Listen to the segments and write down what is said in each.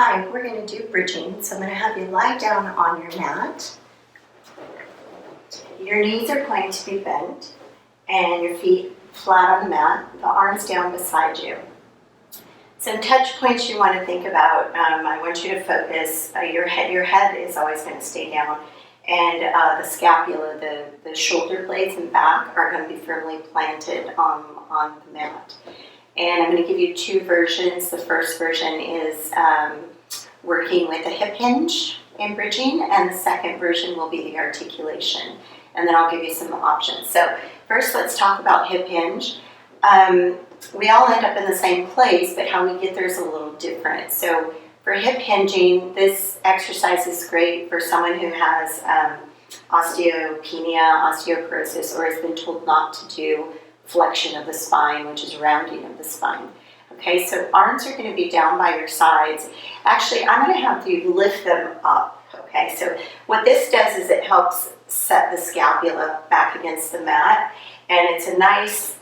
Hi, we're going to do bridging, so I'm going to have you lie down on your mat. Your knees are going to be bent and your feet flat on the mat, the arms down beside you. Some touch points you want to think about. I want you to focus, your head is always going to stay down, and the scapula, the shoulder blades and back are going to be firmly planted on the mat. And I'm going to give you two versions. The first version is working with a hip hinge in bridging, and the second version will be the articulation. And then I'll give you some options. So first, let's talk about hip hinge. We all end up in the same place, but how we get there is a little different. So for hip hinging, this exercise is great for someone who has osteopenia, osteoporosis, or has been told not to do flexion of the spine, which is rounding of the spine. Okay, so arms are going to be down by your sides. Actually, I'm going to have you lift them up. Okay, so what this does is it helps set the scapula back against the mat, and it's a nice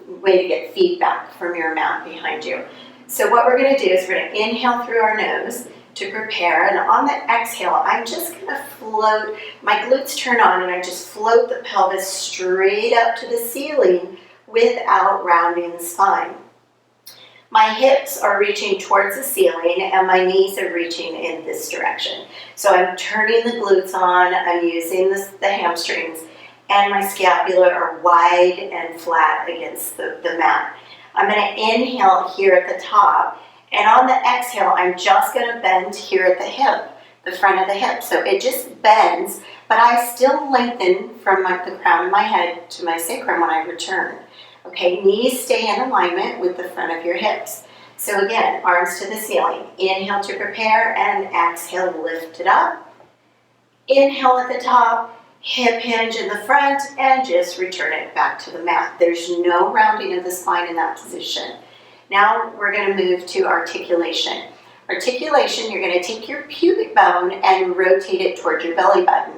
way to get feedback from your mat behind you. So what we're going to do is we're going to inhale through our nose to prepare, and on the exhale, I'm just going to float, my glutes turn on, and I just float the pelvis straight up to the ceiling without rounding the spine. My hips are reaching towards the ceiling, and my knees are reaching in this direction. So I'm turning the glutes on, I'm using the hamstrings, and my scapula are wide and flat against the mat. I'm going to inhale here at the top, and on the exhale, I'm just going to bend here at the hip, the front of the hip. So it just bends, but I still lengthen from the crown of my head to my sacrum when I return. Okay, knees stay in alignment with the front of your hips. So again, arms to the ceiling. Inhale to prepare, and exhale, lift it up. Inhale at the top, hip hinge in the front, and just return it back to the mat. There's no rounding of the spine in that position. Now we're going to move to articulation. Articulation, you're going to take your pubic bone and rotate it toward your belly button.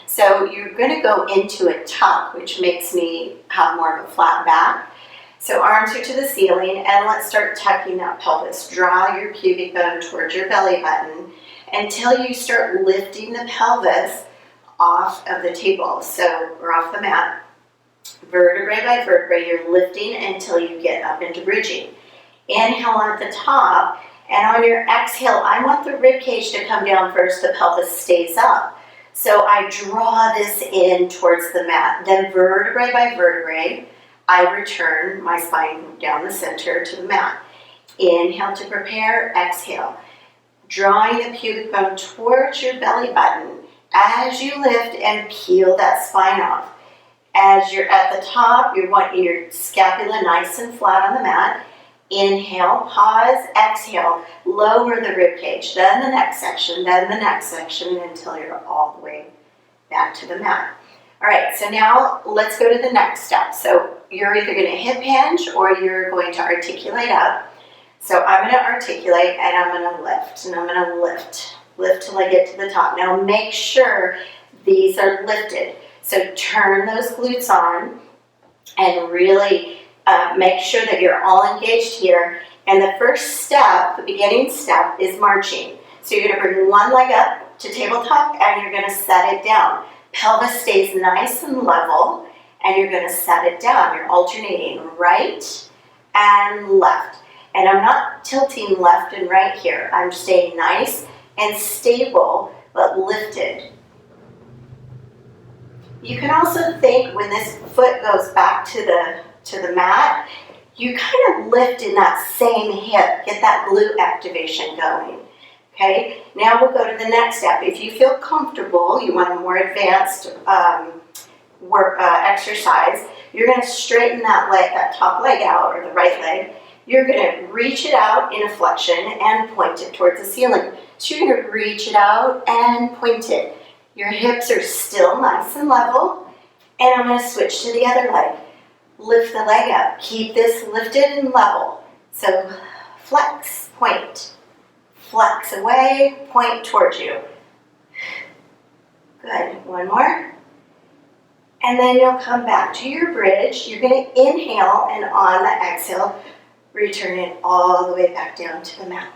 So you're going to go into a tuck, which makes me have more of a flat back. So arms are to the ceiling, and let's start tucking that pelvis. Draw your pubic bone towards your belly button until you start lifting the pelvis off of the table, or off the mat. Vertebrae by vertebrae, you're lifting until you get up into bridging. Inhale at the top, and on your exhale, I want the rib cage to come down first, the pelvis stays up. So I draw this in towards the mat. Then vertebrae by vertebrae, I return my spine down the center to the mat. Inhale to prepare, exhale. Drawing the pubic bone towards your belly button as you lift and peel that spine off. As you're at the top, you want your scapula nice and flat on the mat. Inhale, pause, exhale, lower the rib cage, then the next section, until you're all the way back to the mat. All right, so now let's go to the next step. So you're either going to hip hinge or you're going to articulate up. So I'm going to articulate and I'm going to lift, and I'm going to lift till I get to the top. Now make sure these are lifted. So turn those glutes on and really make sure that you're all engaged here. And the first step, the beginning step, is marching. So you're going to bring one leg up to tabletop and you're going to set it down. Pelvis stays nice and level, and you're going to set it down. You're alternating right and left. And I'm not tilting left and right here. I'm staying nice and stable, but lifted. You can also think when this foot goes back to the mat, you kind of lift in that same hip, get that glute activation going. Okay, now we'll go to the next step. If you feel comfortable, you want a more advanced exercise, you're going to straighten that top leg out, or the right leg. You're going to reach it out in a flexion and point it towards the ceiling. So you're going to reach it out and point it. Your hips are still nice and level, and I'm going to switch to the other leg. Lift the leg up. Keep this lifted and level. So flex, point. Flex away, point towards you. Good. One more. And then you'll come back to your bridge. You're going to inhale, and on the exhale, return it all the way back down to the mat.